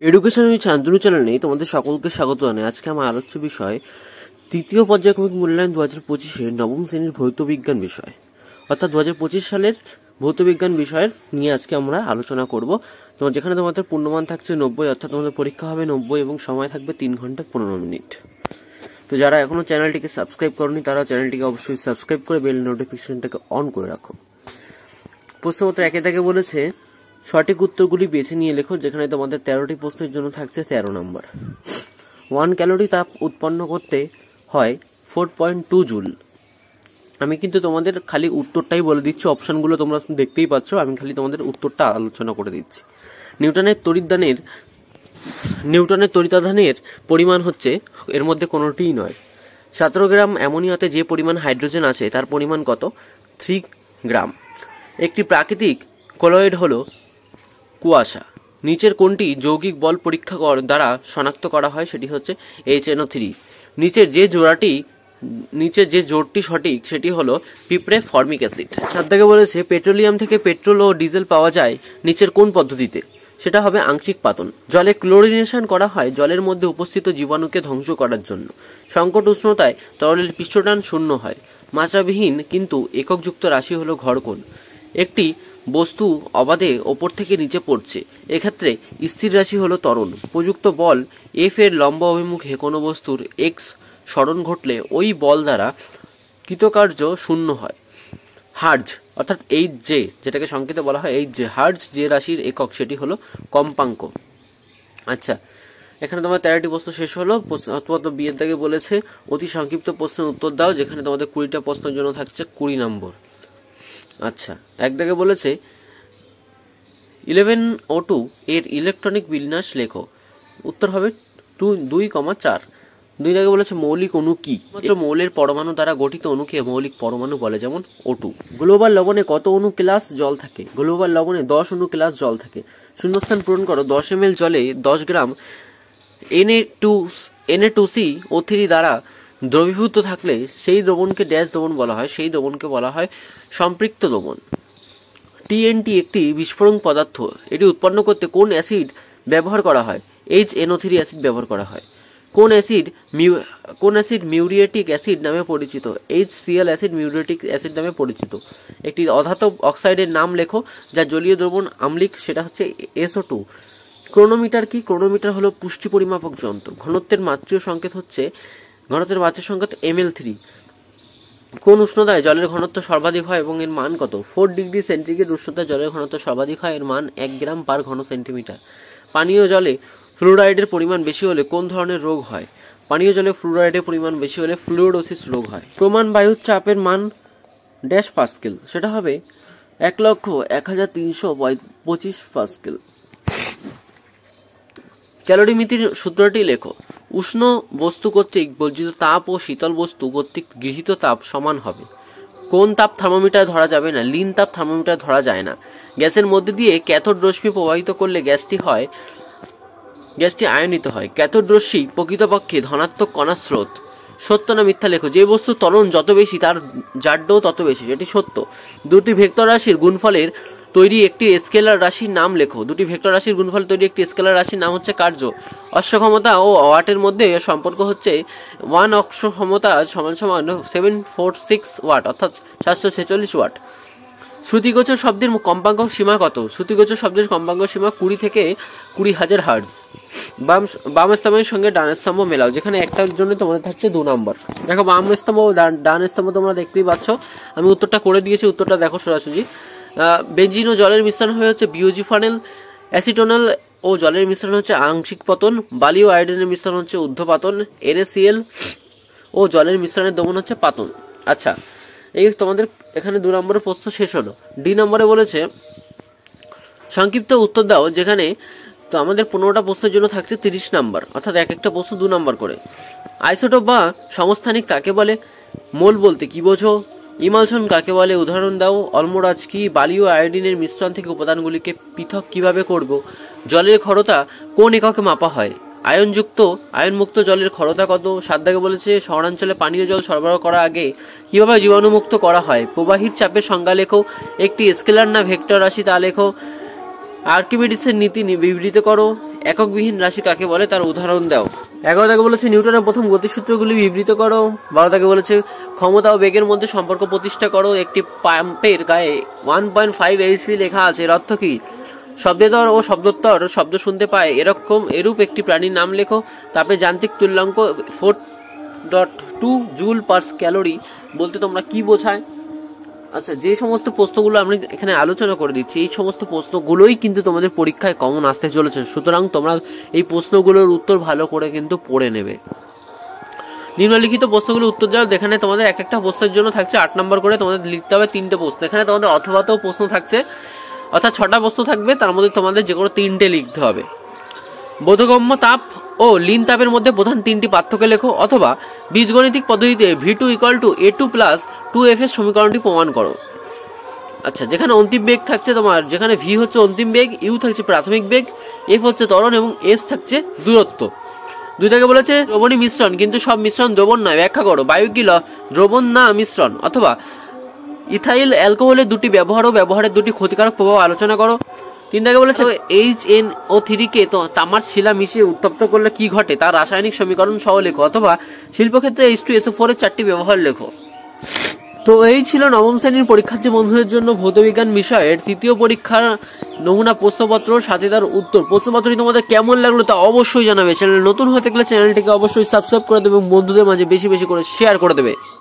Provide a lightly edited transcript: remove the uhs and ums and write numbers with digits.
Education with Shantanu চ্যানেলে তোমাদের সকলকে স্বাগত জানাই। আজকে আমার আলোচ্য বিষয় তৃতীয় পর্যায়ক্রমিক মূল্যায়ন 2025-এর নবম শ্রেণীর ভৌত বিজ্ঞান বিষয়, অর্থাৎ 2025 সালের ভৌত বিজ্ঞান বিষয়ের নিয়ে আজকে আমরা আলোচনা করব। যেখানে তোমাদের পূর্ণমান থাকছে 90, অর্থাৎ তোমাদের পরীক্ষা হবে 90 এবং সময় থাকবে 3 ঘন্টা 15 মিনিট। তো যারা এখনো চ্যানেলটিকে সাবস্ক্রাইব করনি তারা চ্যানেলটিকে অবশ্যই সাবস্ক্রাইব করে বেল নোটিফিকেশনটাকে অন করে রাখো। প্রশ্নপত্র একে থেকে বলেছে সঠিক উত্তরগুলি বেছে নিয়ে লেখো, যেখানে তোমাদের 13টি প্রশ্নের জন্য থাকছে 13 নম্বর। 1 ক্যালোরি তাপ উৎপন্ন করতে হয় 4.2 জুল। আমি কিন্তু তোমাদের খালি উত্তরটাই বলে দিচ্ছি, অপশনগুলো তোমরা দেখতেই পাচ্ছ, আমি খালি তোমাদের উত্তরটা আলোচনা করে দিচ্ছি। নিউটনের তড়িতাধানের পরিমাণ হচ্ছে, এর মধ্যে কোনোটিই নয়। 17 গ্রাম অ্যামোনিয়াতে যে পরিমাণ হাইড্রোজেন আছে তার পরিমাণ কত? 3 গ্রাম। একটি প্রাকৃতিক কলয়েড হলো কুয়াশা। নিচের কোনটি যৌগিক বল পরীক্ষা দ্বারা শনাক্ত করা হয়? সেটি হচ্ছে HNO3। নিচের যে জোড়টি সঠিক সেটি হলো পিঁপড়ে ফর্মিক অ্যাসিড। সাদ্দাকে বলেছে পেট্রোলিয়াম থেকে পেট্রোল ও ডিজেল পাওয়া যায় নিচের কোন পদ্ধতিতে? সেটা হবে আংশিক পাতন। জলে ক্লোরিনেশন করা হয় জলের মধ্যে উপস্থিত জীবাণুকে ধ্বংস করার জন্য। সংকট উষ্ণতায় তরলের পৃষ্ঠটান শূন্য হয়। মাত্রাবিহীন কিন্তু এককযুক্ত রাশি হলো ঘরকোণ। একটি বস্তু অবাধে ওপর থেকে নিচে পড়ছে, এক্ষেত্রে স্থির রাশি হলো ত্বরণ। প্রযুক্ত বল এফ এর লম্ব অভিমুখে কোনো বস্তুর এক্স সরণ ঘটলে ওই বল দ্বারা কৃতকার্য শূন্য হয়। হার্জ অর্থাৎ Hj, যেটাকে সংক্ষেপে বলা হয় Hj, হার্জ যে রাশির একক সেটি হলো কম্পাঙ্ক। আচ্ছা, এখানে তোমার 13টি প্রশ্ন শেষ হলো। প্রশ্নপত্র বিয়ের দাগে বলেছে অতি সংক্ষিপ্ত প্রশ্নের উত্তর দাও, যেখানে তোমাদের 20টা প্রশ্নের জন্য থাকছে 20 নম্বর। আচ্ছা, এক দাগে বলেছে 11O2 এর ইলেকট্রনিক বিন্যাস লেখো। উত্তর হবে 2,4। 2 দাগে বলেছে মৌলিক অণু কি? মাত্র মৌলের পরমাণু দ্বারা গঠিত অণুকে মৌলিক পরমাণু বলে, যেমন O2। গ্লোবাল লবণে কত অণু ক্লাস জল থাকে? গ্লোবাল লবণে 10 অণু ক্লাস জল থাকে। শূন্যস্থান পূরণ করো। 10 ml জলে 10 গ্রাম Na2CO3 দ্বারা দ্রবীভূত থাকলে সেই দ্রবণকে ড্যাশ দ্রবণ বলা হয়? সেই দ্রবণকে বলা হয় সম্পৃক্ত দ্রবণ। TNT একটি বিস্ফোরক পদার্থ। এটি উৎপন্ন করতে কোন অ্যাসিড ব্যবহার করা হয়? HNO3 অ্যাসিড ব্যবহার করা হয়। কোন অ্যাসিড মিউরিয়েটিক অ্যাসিড নামে পরিচিত? HCl অ্যাসিড মিউরিয়েটিক অ্যাসিড নামে পরিচিত। একটি অধাতব অক্সাইডের নাম লেখো যা জলীয় দ্রবণ আম্লিক, সেটা হচ্ছে SO2। ক্রোনোমিটার কি? ক্রোনোমিটার হলো পুষ্টি পরিমাপক যন্ত্র। ঘনত্বের মাত্রা সংকেত ml3। কোন উষ্ণতায় জলের ঘনত্ব সর্বাধিক হয় এবং এর মান কত? 4 ডিগ্রি সেন্টিগ্রেড উষ্ণতায় জলের ঘনত্ব সর্বাধিক হয়, এর মান 1 গ্রাম পার ঘন সেন্টিমিটার। পানীয় জলে ফ্লুরাইডের পরিমাণ বেশি হলে কোন ধরনের রোগ হয়? পানীয় জলে ফ্লুরাইডের পরিমাণ বেশি হলে ফ্লুরোসিস রোগ হয়। প্রমাণ বায়ুর চাপের মান ড্যাশ পাস্কেল, সেটা হবে 1,01,325 পাস্কেল। ক্যালোরিমিতির সূত্রটি লেখো। উষ্ণ বস্তু কর্তৃক বর্জিত তাপ ও শীতল বস্তু কর্তৃক গৃহীত তাপ সমান হবে। কোন তাপ থার্মোমিটার ধরা যাবে না? লিন তাপ থার্মোমিটার ধরা যায় না। গ্যাসের মধ্যে দিয়ে ক্যাথোড রশ্মি প্রবাহিত করলে গ্যাসটি আয়নিত হয়। ক্যাথোড রশ্মি প্রকৃতপক্ষে ধনাত্মক কণার স্রোত। সত্য না মিথ্যা লেখো। যে বস্তু ত্বরণ যত বেশি তার জাড্যও তত বেশি, এটি সত্য। দুটি ভেক্টর রাশির গুণফলের তৈরি একটি স্কেলার রাশির নাম লেখো। দুটি ভেক্টর রাশির গুণফল তৈরি একটি স্কেলার রাশির নাম হচ্ছে কার্য। অশ্বক্ষমতা ও ওয়াটের মধ্যে সম্পর্ক হচ্ছে 1 অক্ষ ক্ষমতা সমান 746 ওয়াট, অর্থাৎ 746 ওয়াট। শ্রুতিগোচর শব্দের কম্পাঙ্ক সীমা কত? শ্রুতিগোচর শব্দের কম্পাঙ্ক সীমা 20 থেকে 20,000 হার্টজ। বাম স্তম্ভের সঙ্গে ডান স্তম্ভ মেলাও, যেখানে একটার জন্য তোমাদের থাকছে 2 নম্বর। দেখো, বাম স্তম্ভ ও ডান স্তম্ভ তোমরা দেখতেই পাচ্ছ। আমি উত্তরটা করে দিয়েছি, উত্তরটা দেখো সরাসরি। বেঞ্জিন ও জলের মিশ্রণ হয়ে হচ্ছে বিওজিফানেল। অ্যাসিটোনাল ও জলের মিশ্রণ হচ্ছে আংশিক পতন। বালি ও আয়োডিনের মিশ্রণ হচ্ছে ঊর্ধ্বপাতন। NaCl ও জলের মিশ্রণের দমন হচ্ছে পাতন। আচ্ছা, এই তোমাদের এখানে 2 নম্বরের প্রশ্ন শেষ হলো। ডি নম্বরে বলেছে সংক্ষিপ্ত উত্তর দাও, যেখানে তো আমাদের 15টা প্রশ্নের জন্য থাকছে 30 নম্বর, অর্থাৎ এক একটা প্রশ্ন 2 নম্বর করে। আইসোটোপ বা সমস্থানিক কাকে বলে? মোল বলতে কি বোঝো? ইমালশন কাকে বলে? উদাহরণ দাও। অলমোরাজ কি? বালি ও আয়োডিনের মিশ্রণ থেকে উপাদানগুলিকে পৃথক কিভাবে করব? জলের ক্ষরতা কোন এককে মাপা হয়? আয়নমুক্ত জলের ক্ষরতা কত? 7 দাগে বলেছে শহরাঞ্চলে পানীয় জল সরবরাহ করার আগে কিভাবে জীবাণুমুক্ত করা হয়? প্রবাহীর চাপের সংজ্ঞা লেখো। একটি স্কেলার না ভেক্টর রাশি তা লেখো। আর্কিমিডিসের নীতি বিবৃত করো। এককবিহীন রাশি কাকে বলে তার উদাহরণ দাও। 11 দাগে বলেছে নিউটনের প্রথম গতিসূত্রগুলি বিবৃত করো। 12 দাগে বলেছে ক্ষমতা ও বেগের মধ্যে সম্পর্ক প্রতিষ্ঠা করো। একটি পাম্পের গায়ে 1.5 HP লেখা আছে, এর অর্থ কি? শব্দোত্তর ও শব্দোত্তর শব্দ শুনতে পায় এরূপ একটি প্রাণীর নাম লেখো। তারপরে যান্ত্রিক তুল্যাঙ্ক 4.2 জুল পার ক্যালোরি বলতে তোমরা কি বোঝায়? আচ্ছা, যে সমস্ত প্রশ্নগুলো আমি এখানে আলোচনা করে দিচ্ছি এই সমস্ত প্রশ্নগুলোই কিন্তু তোমাদের পরীক্ষায় কমন আসতে চলেছে, সুতরাং তোমরা এই প্রশ্নগুলোর উত্তর ভালো করে কিন্তু পড়ে নেবে। নিম্নলিখিত প্রশ্নগুলোর উত্তর দেওয়া। এখানে তোমাদের এক একটা প্রশ্নের জন্য থাকছে 8 নম্বর করে, তোমাদের লিখতে হবে 3টে প্রশ্ন। এখানে তোমাদের অথবাতেও প্রশ্ন থাকছে, অর্থাৎ 6টা প্রশ্ন থাকবে, তার মধ্যে তোমাদের যে কোনো 3টে লিখতে হবে। বোধগম্য তাপ ও লীন তাপের মধ্যে প্রধান 3টি পার্থক্য লেখো, অথবা বীজগণিতিক পদ্ধতিতে V2 = A2 + 2F এর সমীকরণটি প্রমাণ করো। আচ্ছা, যেখানে অন্তিম বেগ থাকছে তোমার, যেখানে V হচ্ছে অন্তিম বেগ, U থাকছে প্রাথমিক বেগ, F হচ্ছে ত্বরণ এবং S থাকছে দূরত্ব। 2 থেকে বলেছে দ্রবণী মিশ্রণ, কিন্তু সব মিশ্রণ দ্রবণ নয়, ব্যাখ্যা করো। বায়ু কি দ্রবণ না মিশ্রণ? অথবা ইথাইল অ্যালকোহলের 2টি ব্যবহার ও ব্যবহারের 2টি ক্ষতিকারক প্রভাব আলোচনা করো। 3 থেকে বলেছে HNO3 কে তামার শিলা মিশিয়ে উত্তপ্ত করলে কি ঘটে তার রাসায়নিক সমীকরণ সহ লেখো, অথবা শিল্পক্ষেত্রে H2SO4 এর 4টি ব্যবহার লেখো। তো এই ছিল নবম শ্রেণীর পরীক্ষার্থী বন্ধুদের জন্য ভৌতবিজ্ঞান বিষয়ের 3য় পরীক্ষার নমুনা প্রশ্নপত্র, সাথে তার উত্তর। প্রশ্নপত্রটি তোমাদের কেমন লাগলো তা অবশ্যই জানাবে। চ্যানেল নতুন হয়ে থাকলে চ্যানেলটিকে অবশ্যই সাবস্ক্রাইব করে দেবে এবং বন্ধুদের মাঝে বেশি বেশি করে শেয়ার করে দেবে।